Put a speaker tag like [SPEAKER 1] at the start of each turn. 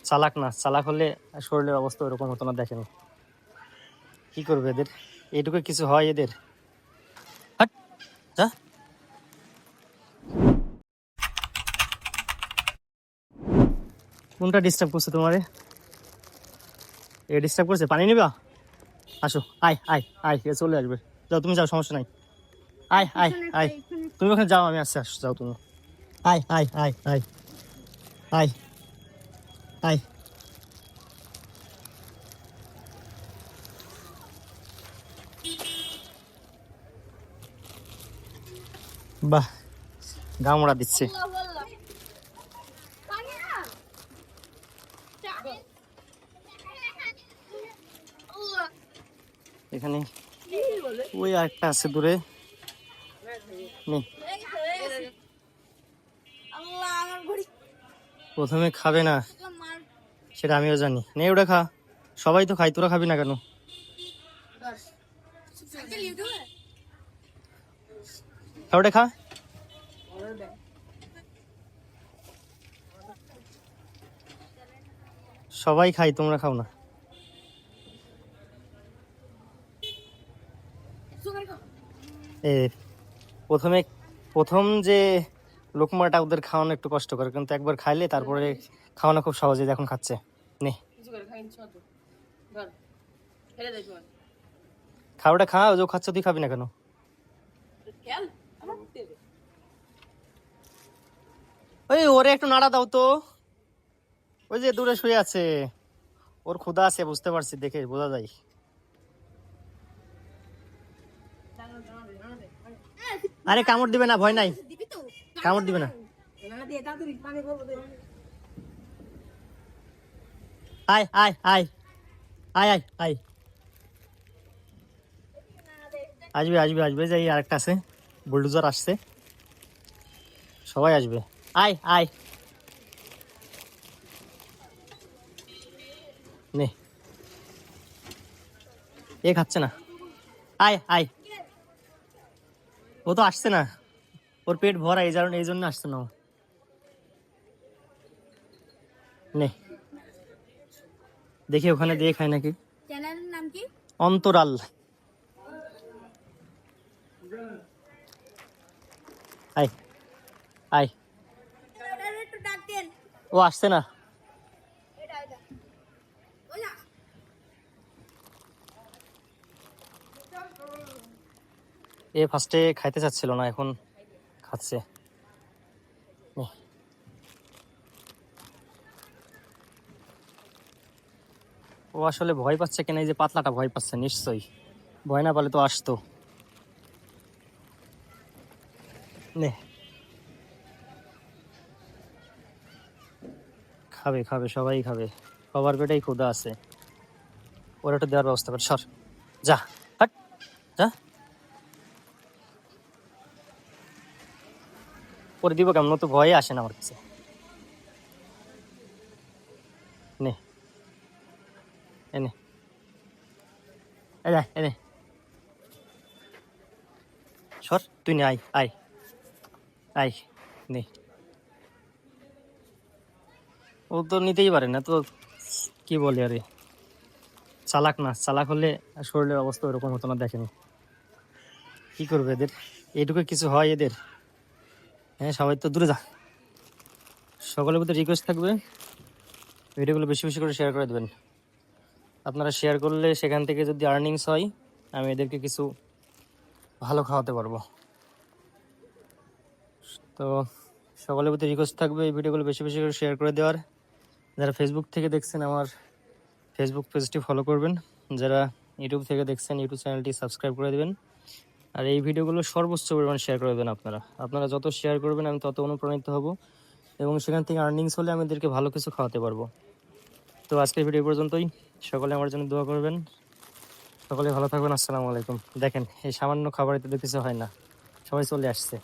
[SPEAKER 1] চালাক না, চালাক হলে শরীরের অবস্থা ওরকম হতো না। দেখেন কি করবে এদের, এইটুকু কিছু হয় এদের। হাট, যা। কোনটা ডিস্টার্ব করছে তোমারে? এ ডিস্টার্ব করছে? পানি নিবা? আসো, আয় আয় আয়, এ চলে আসবে। যাও তুমি, যাও, সমস্যা নাই। আয় আয় আয়, তুমি ওখানে যাও, আমি আসছি, আসো, যাও তুমি। আয় আয় আয় আয় আয় আয়। বাহ, গামড়া দিচ্ছে। এখানে ওই আরেকটা আছে দূরে। প্রথমে খাবে না সেটা আমিও জানি। নে ওটা খা, সবাই তো খাই, তোরা খাবি না কেন? ওটা খা। সবাই খাই, তোমরা খাও না। এ প্রথমে প্রথম যে লোকমাটা ওদের খাওয়ানো একটু কষ্ট করে, কিন্তু একবার খাইলে তারপরে খাওয়ানো খুব সহজে। এখন খাচ্ছে। নে খাওয়াটা খা, ও যে খাচ্ছে তুই খাবি না কেন? ওই ওরে একটু নাড়া দাও তো, ওই যে দূরে শুয়ে আছে, ওর ক্ষুধা আছে, বুঝতে পারছি, দেখে বোঝা যায়। আরে কামড় দিবে না, ভয় নাই, কামড় দিবে না। আয় আয় আয় আয় আয় আয়, আসবে আসবে আসবে, যে আরেকটা আছে, বুলডোজার আসছে, সবাই আসবে। আয় আয়, নে, এ খাচ্ছে না। আয় আয়, ও তো আসছে না, ওর পেট ভরা, এই জন্য আসছে না ও। নে, দেখি ওখানে দিয়ে খায় নাকি। চ্যানেলের নাম কি? অন্তরাল। আয় আয়, ও আসছে না। এ ফার্স্টে খাইতে চাচ্ছিল না, এখন খাচ্ছে। ও আসলে ভয় পাচ্ছে কেন, এই যে পাতলাটা ভয় পাচ্ছে নিশ্চয়ই, ভয় না পালে তো আসতো। নে, খাবে খাবে, সবাই খাবে, সবার পেটেই ক্ষুধা আছে। ওর একটু দেওয়ার ব্যবস্থা কর, সর, যা, হাট, যা। ওরে দিব কেমন, তো ভয়ে আসে না আমার কাছে। নে, এনে, এনে এনে, সর, তুই নে, আয় আয় আয়, নে। ও তো নিতেই পারে না তো, কি বলে আরে, চালাক না, চালাক হলে শরীরের অবস্থা ওরকম হতো না। দেখেন কি করবে এদের, এইটুকু কিছু হয় এদের। হ্যাঁ, সবাই তো দূরে যা। সকলের প্রতি রিকোয়েস্ট থাকবে, ভিডিওগুলো বেশি বেশি করে শেয়ার করে দেবেন। আপনারা শেয়ার করলে সেখান থেকে যদি আর্নিংস হয়, আমি এদেরকে কিছু ভালো খাওয়াতে পারবো। তো সকলের প্রতি রিকোয়েস্ট থাকবে এই ভিডিওগুলো বেশি বেশি করে শেয়ার করে দেওয়ার। যারা ফেসবুক থেকে দেখছেন, আমার ফেসবুক পেজটি ফলো করবেন। যারা ইউটিউব থেকে দেখছেন, ইউটিউব চ্যানেলটি সাবস্ক্রাইব করে দেবেন। আর এই ভিডিওগুলো সর্বোচ্চ পরিমাণ শেয়ার করে দেবেন। আপনারা যত শেয়ার করবেন আমি তত অনুপ্রাণিত হব, এবং সেখান থেকে আর্নিংস হলে আমি এদেরকে ভালো কিছু খাওয়াতে পারবো। তো আজকের ভিডিও পর্যন্তই। সকলে আমার জন্য দোয়া করবেন। সকলে ভালো থাকবেন। আসসালামু আলাইকুম। দেখেন এই সামান্য খাবারে তো কিছু হয় না, সবাই চলে আসছে।